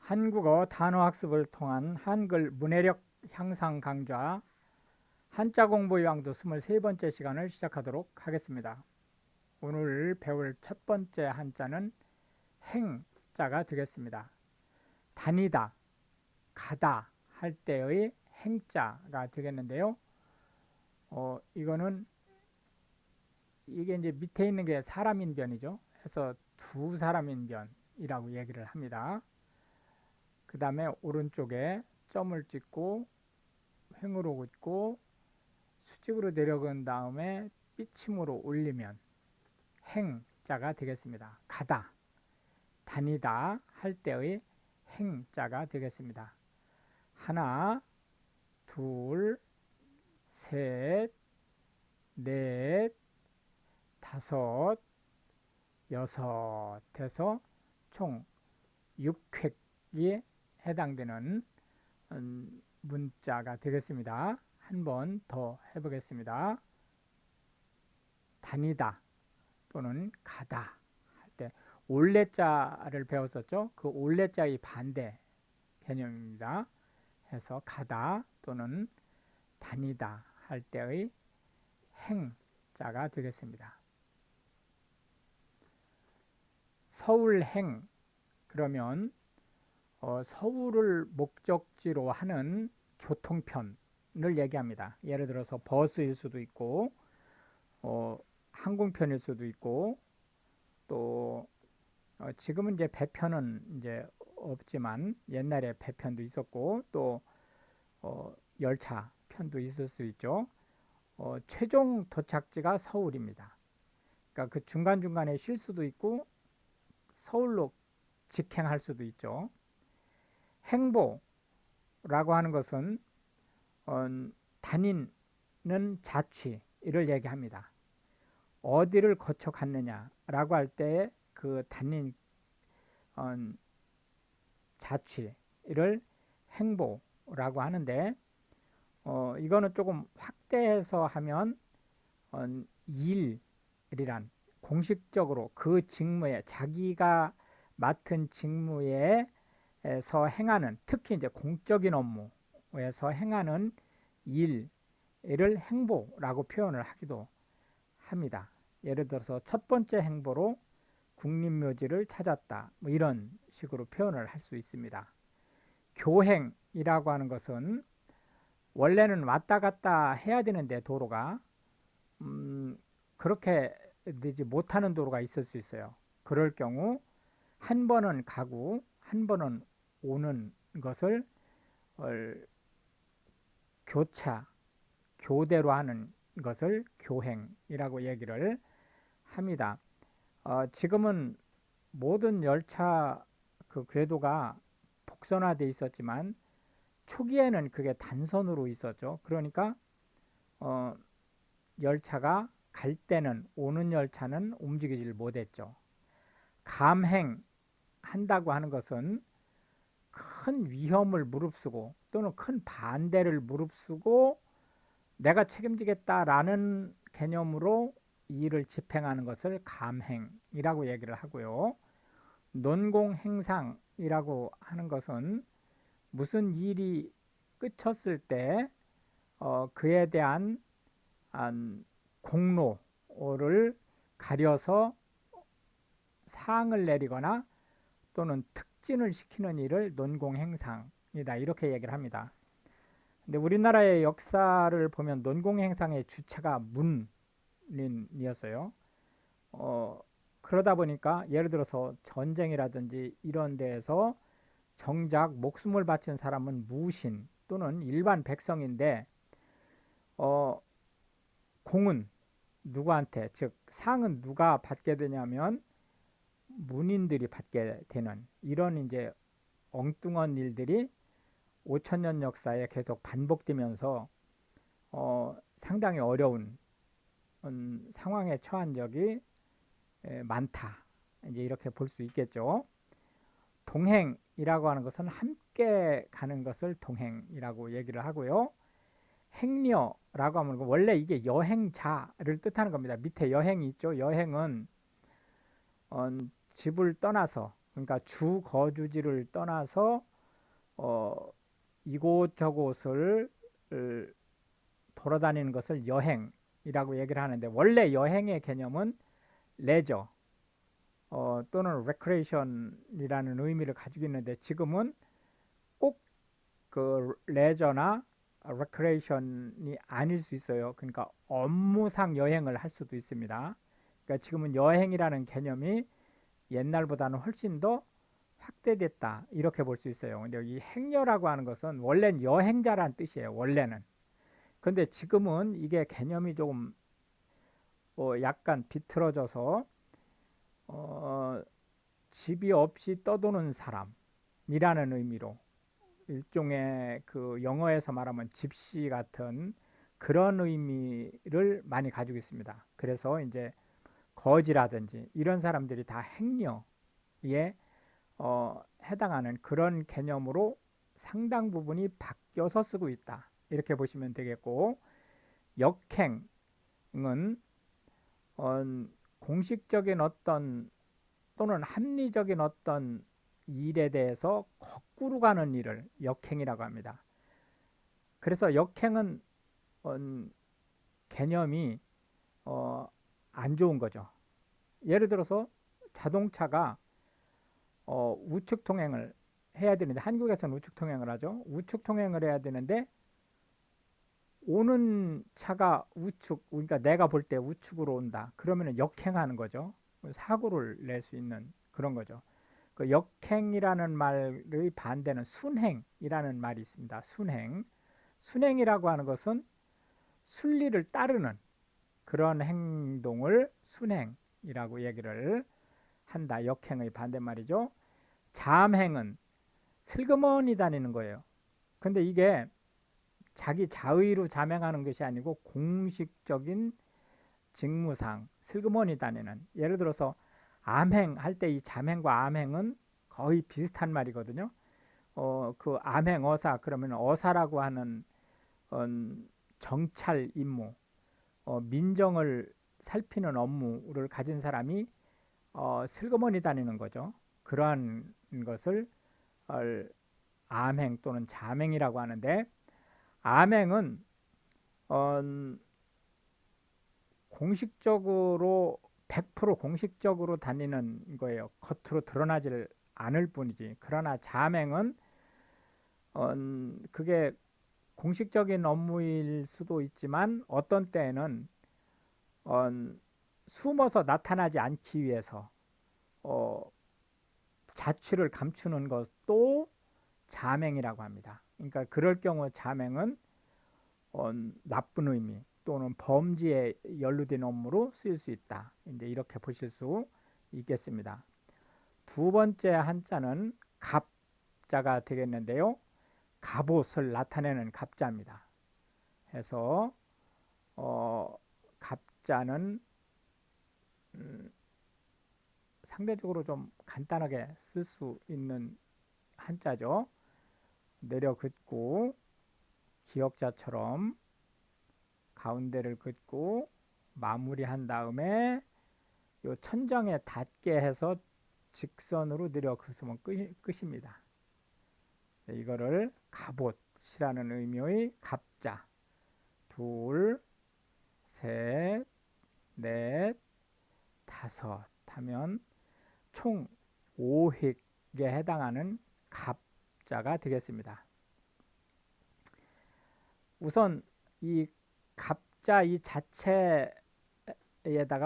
한국어 단어학습을 통한 한글 문해력 향상 강좌 한자 공부 요강도 23번째 시간을 시작하도록 하겠습니다. 오늘 배울 첫 번째 한자는 행자가 되겠습니다. 다니다, 가다 할 때의 행자가 되겠는데요. 이거는 이게 이제 밑에 있는 게 사람인변이죠. 그래서 두 사람인변이라고 얘기를 합니다. 그 다음에 오른쪽에 점을 찍고 횡으로 긋고 수직으로 내려간 다음에 삐침으로 올리면 행자가 되겠습니다. 가다, 다니다 할 때의 행자가 되겠습니다. 하나, 둘, 셋, 넷, 다섯, 여섯 해서 총 6획이 해당되는 문자가 되겠습니다. 한 번 더 해보겠습니다. 다니다 또는 가다 할 때 올레자를 배웠었죠. 그 올레자의 반대 개념입니다. 해서 가다 또는 다니다 할 때의 행자가 되겠습니다. 서울행 그러면 서울을 목적지로 하는 교통편을 얘기합니다. 예를 들어서 버스일 수도 있고 항공편일 수도 있고 또 지금은 이제 배편은 이제 없지만 옛날에 배편도 있었고 또 열차 편도 있을 수 있죠. 최종 도착지가 서울입니다. 그러니까 그 중간중간에 쉴 수도 있고 서울로 직행할 수도 있죠. 행보라고 하는 것은 다니는 자취를 얘기합니다. 어디를 거쳐 갔느냐라고 할 때 그 다닌 자취를 행보라고 하는데 이거는 조금 확대해서 하면 일이란 공식적으로 그 직무에 자기가 맡은 직무에서 행하는 특히 이제 공적인 업무에서 행하는 일을 행보라고 표현을 하기도 합니다. 예를 들어서 첫 번째 행보로 국립묘지를 찾았다. 뭐 이런 식으로 표현을 할 수 있습니다. 교행이라고 하는 것은 원래는 왔다 갔다 해야 되는데 도로가 그렇게 되지 못하는 도로가 있을 수 있어요. 그럴 경우 한 번은 가고 한 번은 오는 것을 교대로 하는 것을 교행이라고 얘기를 합니다. 지금은 모든 열차 그 궤도가 복선화되어 있었지만 초기에는 그게 단선으로 있었죠. 그러니까 열차가 갈 때는 오는 열차는 움직이질 못했죠. 감행 한다고 하는 것은 큰 위험을 무릅쓰고 또는 큰 반대를 무릅쓰고 내가 책임지겠다라는 개념으로 이 일을 집행하는 것을 감행이라고 얘기를 하고요. 논공행상이라고 하는 것은 무슨 일이 끝쳤을 때 그에 대한 공로를 가려서 상을 내리거나 또는 특진을 시키는 일을 논공행상이다 이렇게 얘기를 합니다. 근데 우리나라의 역사를 보면 논공행상의 주체가 문인이었어요. 그러다 보니까 예를 들어서 전쟁이라든지 이런 데에서 정작 목숨을 바친 사람은 무신 또는 일반 백성인데 공은 누구한테 즉 상은 누가 받게 되냐면 문인들이 받게 되는 이런 이제 엉뚱한 일들이 5천년 역사에 계속 반복되면서 상당히 어려운 상황에 처한 적이 많다. 이제 이렇게 볼 수 있겠죠. 동행이라고 하는 것은 함께 가는 것을 동행이라고 얘기를 하고요. 행려라고 하면 원래 이게 여행자를 뜻하는 겁니다. 밑에 여행이 있죠. 여행은 집을 떠나서 그러니까 주 거주지를 떠나서 이곳저곳을 돌아다니는 것을 여행이라고 얘기를 하는데, 원래 여행의 개념은 레저 또는 레크레이션이라는 의미를 가지고 있는데, 지금은 꼭 그 레저나 레크레이션이 아닐 수 있어요. 그러니까 업무상 여행을 할 수도 있습니다. 그러니까 지금은 여행이라는 개념이 옛날보다는 훨씬 더 확대됐다, 이렇게 볼 수 있어요. 근데 이 행여라고 하는 것은 원래는 여행자란 뜻이에요. 원래는. 근데 지금은 이게 개념이 조금 약간 비틀어져서 어, 집이 없이 떠도는 사람이라는 의미로, 일종의 그 영어에서 말하면 집시 같은 그런 의미를 많이 가지고 있습니다. 그래서 이제 거지라든지 이런 사람들이 다 행여에 해당하는 그런 개념으로 상당 부분이 바뀌어서 쓰고 있다, 이렇게 보시면 되겠고, 역행은 어, 공식적인 어떤 또는 합리적인 어떤 일에 대해서 거꾸로 가는 일을 역행이라고 합니다. 그래서 역행은 어, 개념이 안 좋은 거죠. 예를 들어서 자동차가 우측 통행을 해야 되는데, 한국에서는 우측 통행을 하죠. 우측 통행을 해야 되는데 오는 차가 우측, 그러니까 내가 볼 때 우측으로 온다. 그러면 역행하는 거죠. 사고를 낼 수 있는 그런 거죠. 그 역행이라는 말의 반대는 순행이라는 말이 있습니다. 순행. 순행이라고 하는 것은 순리를 따르는 그런 행동을 순행이라고 얘기를 한다. 역행의 반대말이죠. 잠행은 슬그머니 다니는 거예요. 근데 이게 자기 자의로 잠행하는 것이 아니고 공식적인 직무상 슬그머니 다니는, 예를 들어서 암행 할 때 이 잠행과 암행은 거의 비슷한 말이거든요. 그 암행 어사, 그러면 어사라고 하는 어, 정찰 임무, 민정을 살피는 업무를 가진 사람이 슬그머니 다니는 거죠. 그러한 것을 어, 암행 또는 잠행이라고 하는데, 암행은 어, 공식적으로 100% 공식적으로 다니는 거예요. 겉으로 드러나질 않을 뿐이지. 그러나 잠행은 그게 공식적인 업무일 수도 있지만 어떤 때에는 어, 숨어서 나타나지 않기 위해서 어, 자취를 감추는 것도 잠행이라고 합니다. 그러니까 그럴 경우 잠행은 나쁜 의미 또는 범죄에 연루된 업무로 쓰일 수 있다. 이제 이렇게 보실 수 있겠습니다. 두 번째 한자는 갑자가 되겠는데요. 갑옷을 나타내는 갑자입니다. 해서 갑자는 상대적으로 좀 간단하게 쓸 수 있는 한자죠. 내려 긋고 기역자처럼 가운데를 긋고 마무리한 다음에 요 천정에 닿게 해서 직선으로 내려 긋으면 끝입니다. 이거를 갑옷이라는 의미의 갑자, 둘, 셋, 넷, 다섯 하면 총 5획에 해당하는 갑자가 되겠습니다. 우선 이 갑자 이 자체에다가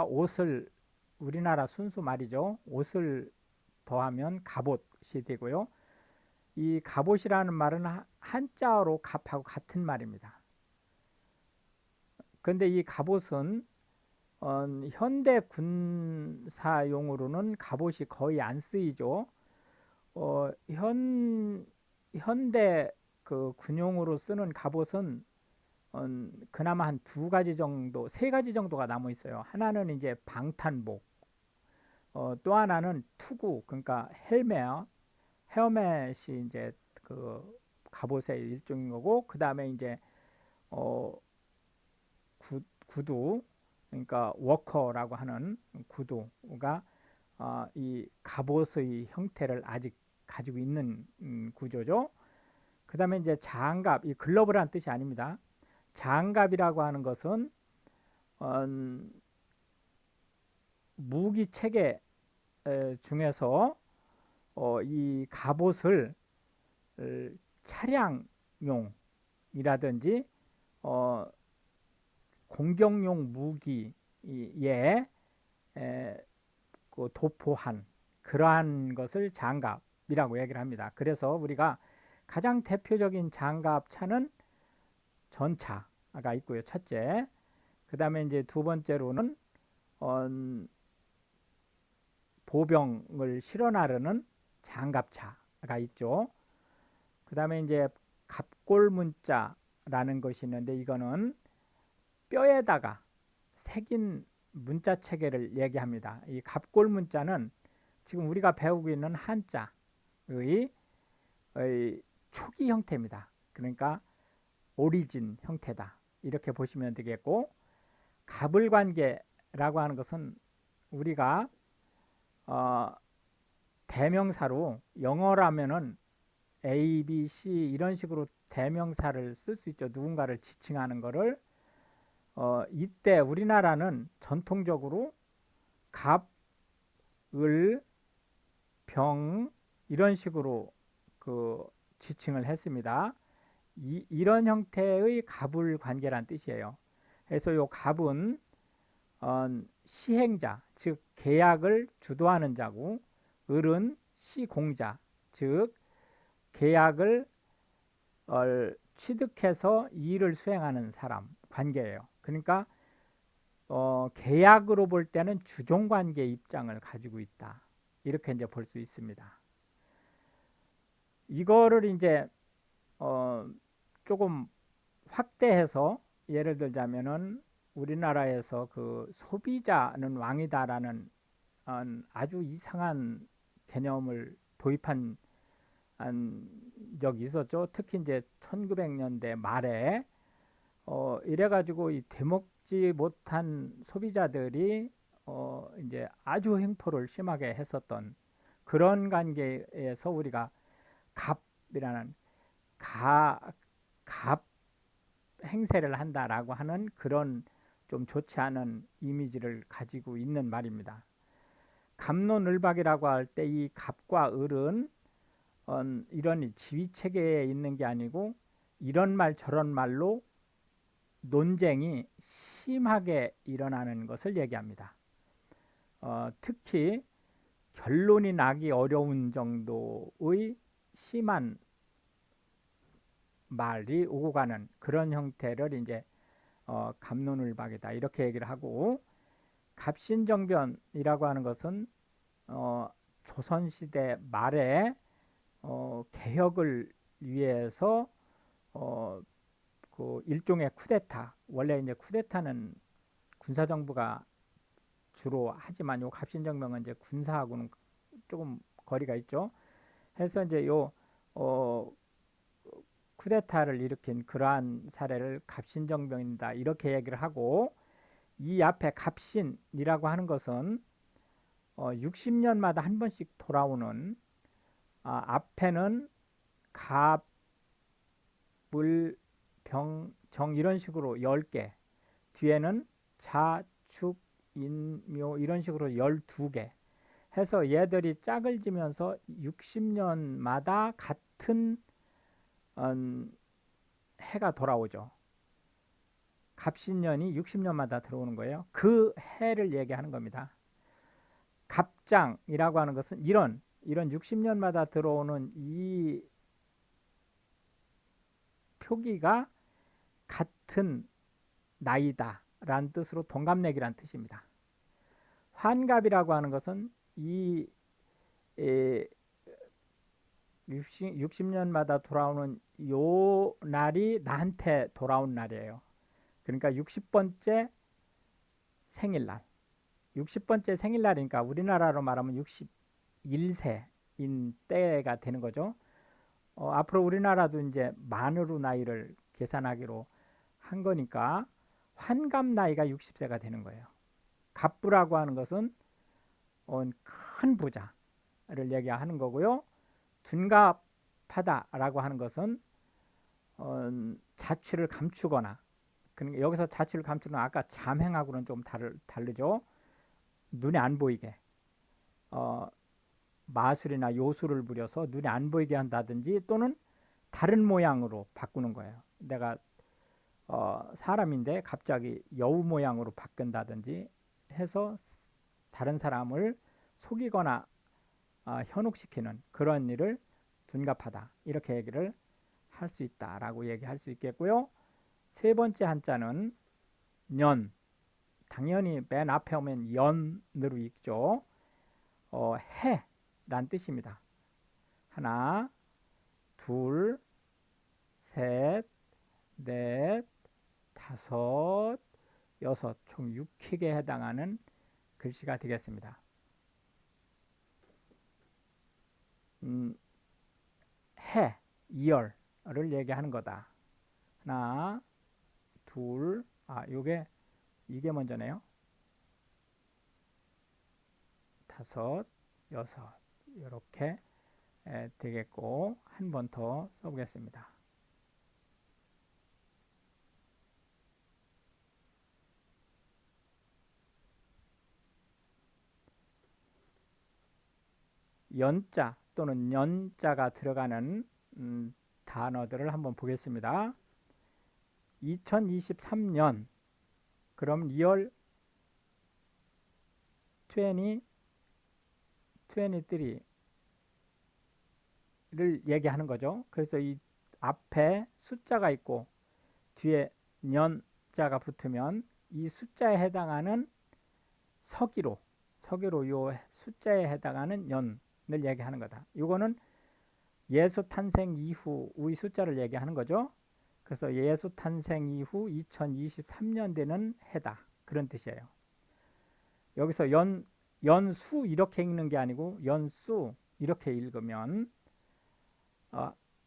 옷을, 우리나라 순수 말이죠. 옷을 더하면 갑옷이 되고요. 이 갑옷이라는 말은 한자어로 갑하고 같은 말입니다. 그런데 이 갑옷은 현대 군사용으로는 갑옷이 거의 안 쓰이죠. 현대 그 군용으로 쓰는 갑옷은 그나마 한 두 가지 정도, 세 가지 정도가 남아 있어요. 하나는 이제 방탄복, 또 하나는 투구, 그러니까 헬멧이 이제 그 갑옷의 일종인 거고, 그 다음에 이제 어, 구두, 그러니까 워커라고 하는 구두가 이 갑옷의 형태를 아직 가지고 있는 구조죠. 그 다음에 이제 장갑, 이 글러브란 뜻이 아닙니다. 장갑이라고 하는 것은 무기 체계 중에서 이 갑옷을 차량용이라든지 공격용 무기에 도포한 그러한 것을 장갑이라고 얘기를 합니다. 그래서 우리가 가장 대표적인 장갑차는 전차가 있고요. 첫째. 그 다음에 이제 두 번째로는 보병을 실어 나르는 장갑차가 있죠. 그 다음에 이제 갑골문자라는 것이 있는데 이거는 뼈에다가 새긴 문자 체계를 얘기합니다. 이 갑골문자는 지금 우리가 배우고 있는 한자의 초기 형태입니다. 그러니까 오리진 형태다. 이렇게 보시면 되겠고, 갑을관계라고 하는 것은 우리가 대명사로 영어라면은 A, B, C 이런 식으로 대명사를 쓸 수 있죠. 누군가를 지칭하는 거를. 이때 우리나라는 전통적으로 갑, 을, 병 이런 식으로 그 지칭을 했습니다. 이런 형태의 갑을관계란 뜻이에요. 그래서 요 갑은 시행자, 즉 계약을 주도하는 자고, 을은 시공자, 즉 계약을 취득해서 일을 수행하는 사람 관계예요. 그러니까 계약으로 볼 때는 주종관계 입장을 가지고 있다. 이렇게 이제 볼 수 있습니다. 이거를 이제 조금 확대해서 예를 들자면은 우리나라에서 그 소비자는 왕이다라는 아주 이상한 개념을 도입한 적이 있었죠. 특히 이제 1900년대 말에 이래가지고 이 되먹지 못한 소비자들이 이제 아주 횡포를 심하게 했었던 그런 관계에서 우리가 갑이라는 갑 행세를 한다라고 하는 그런 좀 좋지 않은 이미지를 가지고 있는 말입니다. 갑론을박이라고 할 때 이 갑과 을은 이런 지위체계에 있는 게 아니고 이런 말 저런 말로 논쟁이 심하게 일어나는 것을 얘기합니다. 특히 결론이 나기 어려운 정도의 심한 말이 오고 가는 그런 형태를 이제 갑론을박이다 이렇게 얘기를 하고, 갑신정변이라고 하는 것은 조선시대 말에 개혁을 위해서 그 일종의 쿠데타, 원래 이제 쿠데타는 군사정부가 주로 하지만 요 갑신정변은 이제 군사하고는 조금 거리가 있죠. 해서 이제 요 쿠데타를 일으킨 그러한 사례를 갑신정변이다 이렇게 얘기를 하고, 이 앞에 갑신이라고 하는 것은 60년마다 한 번씩 돌아오는 앞에는 갑, 물, 병, 정 이런 식으로 10개, 뒤에는 자, 축, 인, 묘 이런 식으로 12개 해서 얘들이 짝을 지면서 60년마다 같은 해가 돌아오죠. 갑신년이 60년마다 들어오는 거예요. 그 해를 얘기하는 겁니다. 갑장이라고 하는 것은 이런 60년마다 들어오는 이 표기가 같은 나이다 라는 뜻으로 동갑내기란 뜻입니다. 환갑이라고 하는 것은 이 60년마다 돌아오는 요 날이 나한테 돌아온 날이에요. 그러니까 60번째 생일날, 60번째 생일날이니까 우리나라로 말하면 61세인 때가 되는 거죠. 앞으로 우리나라도 이제 만으로 나이를 계산하기로 한 거니까 환갑 나이가 60세가 되는 거예요. 갑부라고 하는 것은 큰 부자를 얘기하는 거고요. 둔갑하다라고 하는 것은 자취를 감추거나, 그러니까 여기서 자취를 감추는 아까 잠행하고는 좀 다르죠. 눈에 안 보이게 어, 마술이나 요술을 부려서 눈에 안 보이게 한다든지 또는 다른 모양으로 바꾸는 거예요. 내가 사람인데 갑자기 여우 모양으로 바꾼다든지 해서 다른 사람을 속이거나 현혹시키는 그런 일을 둔갑하다 이렇게 얘기를 할 수 있다라고 얘기할 수 있겠고요. 세 번째 한자는 년, 당연히 맨 앞에 오면 연으로 읽죠. 해란 뜻입니다. 하나, 둘, 셋, 넷, 다섯, 여섯, 총 6획에 해당하는 글씨가 되겠습니다. 해, 이열을 얘기하는 거다. 하나, 둘, 이게 먼저네요. 다섯, 여섯, 이렇게 되겠고, 한 번 더 써보겠습니다. 연자 또는 연자가 들어가는 단어들을 한번 보겠습니다. 2023년, 그럼 2월 2023를 얘기하는 거죠. 그래서 이 앞에 숫자가 있고 뒤에 년자가 붙으면 이 숫자에 해당하는 서기로 요 숫자에 해당하는 년을 얘기하는 거다. 이거는 예수 탄생 이후의 숫자를 얘기하는 거죠. 그래서 예수 탄생 이후 2023년 되는 해다. 그런 뜻이에요. 여기서 연수 이렇게 읽는 게 아니고 연수 이렇게 읽으면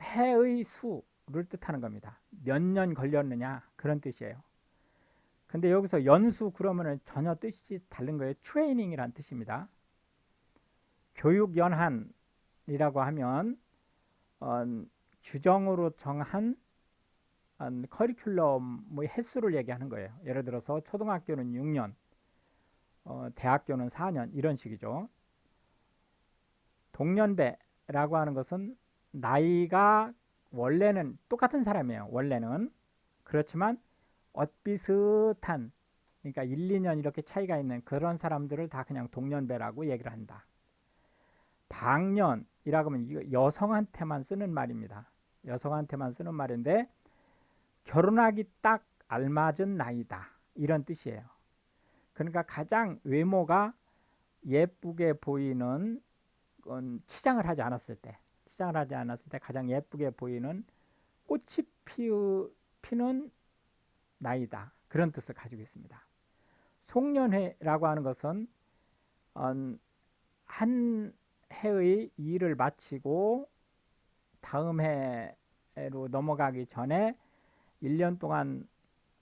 해의 수를 뜻하는 겁니다. 몇 년 걸렸느냐 그런 뜻이에요. 근데 여기서 연수 그러면은 전혀 뜻이 다른 거예요. 트레이닝이란 뜻입니다. 교육연한이라고 하면 규정으로 정한 커리큘럼의 횟수를 얘기하는 거예요. 예를 들어서 초등학교는 6년, 대학교는 4년 이런 식이죠. 동년배라고 하는 것은 나이가 원래는 똑같은 사람이에요. 원래는. 그렇지만 엇비슷한, 그러니까 1, 2년 이렇게 차이가 있는 그런 사람들을 다 그냥 동년배라고 얘기를 한다. 방년이라고 하면 이거 여성한테만 쓰는 말입니다. 여성한테만 쓰는 말인데 결혼하기 딱 알맞은 나이다 이런 뜻이에요. 그러니까 가장 외모가 예쁘게 보이는 치장을 하지 않았을 때 가장 예쁘게 보이는 꽃이 피는 나이다 그런 뜻을 가지고 있습니다. 송년회라고 하는 것은 한 해의 일을 마치고 다음 해로 넘어가기 전에 1년 동안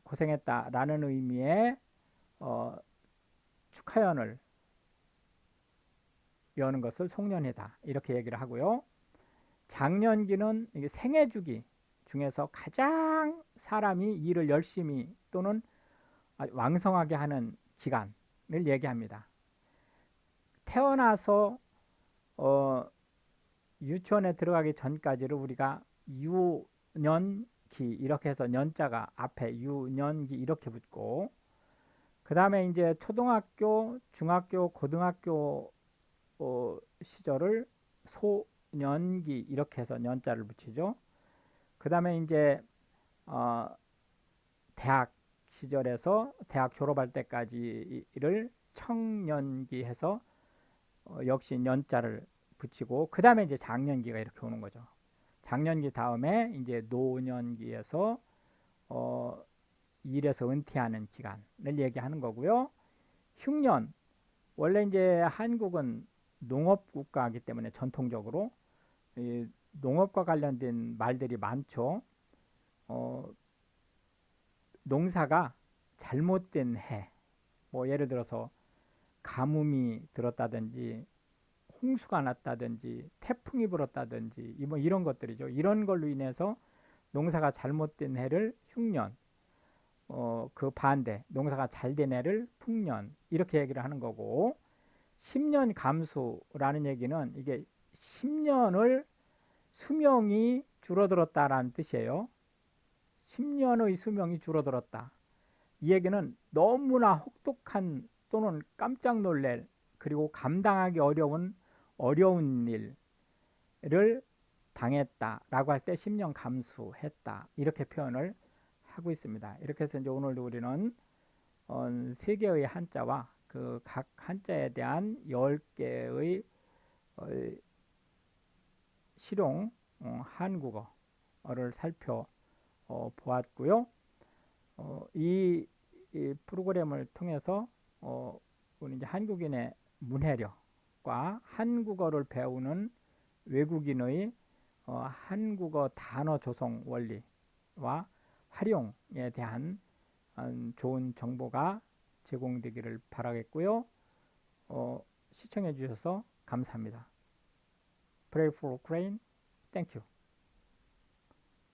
고생했다라는 의미의 축하연을 여는 것을 송년회다 이렇게 얘기를 하고요. 장년기는 이게 생애주기 중에서 가장 사람이 일을 열심히 또는 왕성하게 하는 기간을 얘기합니다. 태어나서 유치원에 들어가기 전까지를 우리가 유년기 이렇게 해서 년자가 앞에 유년기 이렇게 붙고 그 다음에 이제 초등학교, 중학교, 고등학교 시절을 소년기 이렇게 해서 년자를 붙이죠. 그 다음에 이제 대학 시절에서 대학 졸업할 때까지를 청년기 해서 역시 년자를 붙이고 그 다음에 이제 장년기가 이렇게 오는 거죠. 장년기 다음에 이제 노년기에서 일에서 은퇴하는 기간을 얘기하는 거고요. 흉년, 원래 이제 한국은 농업 국가이기 때문에 전통적으로 농업과 관련된 말들이 많죠. 농사가 잘못된 해, 뭐 예를 들어서 가뭄이 들었다든지 홍수가 났다든지 태풍이 불었다든지 뭐 이런 것들이죠. 이런 걸로 인해서 농사가 잘못된 해를 흉년, 그 반대 농사가 잘된 해를 풍년 이렇게 얘기를 하는 거고 10년 감수라는 얘기는 이게 10년을 수명이 줄어들었다라는 뜻이에요. 10년의 수명이 줄어들었다. 이 얘기는 너무나 혹독한 또는 깜짝 놀랄 그리고 감당하기 어려운 일을 당했다라고 할 때 10년 감수했다 이렇게 표현을 하고 있습니다. 이렇게 해서 이제 오늘도 우리는 세 개의 한자와 그 각 한자에 대한 10개의 실용 한국어를 살펴보았고요. 이 프로그램을 통해서 우리 이제 한국인의 문해력과 한국어를 배우는 외국인의 한국어 단어 조성 원리와 활용에 대한 좋은 정보가 제공되기를 바라겠고요. 시청해 주셔서 감사합니다. Pray for Ukraine. Thank you.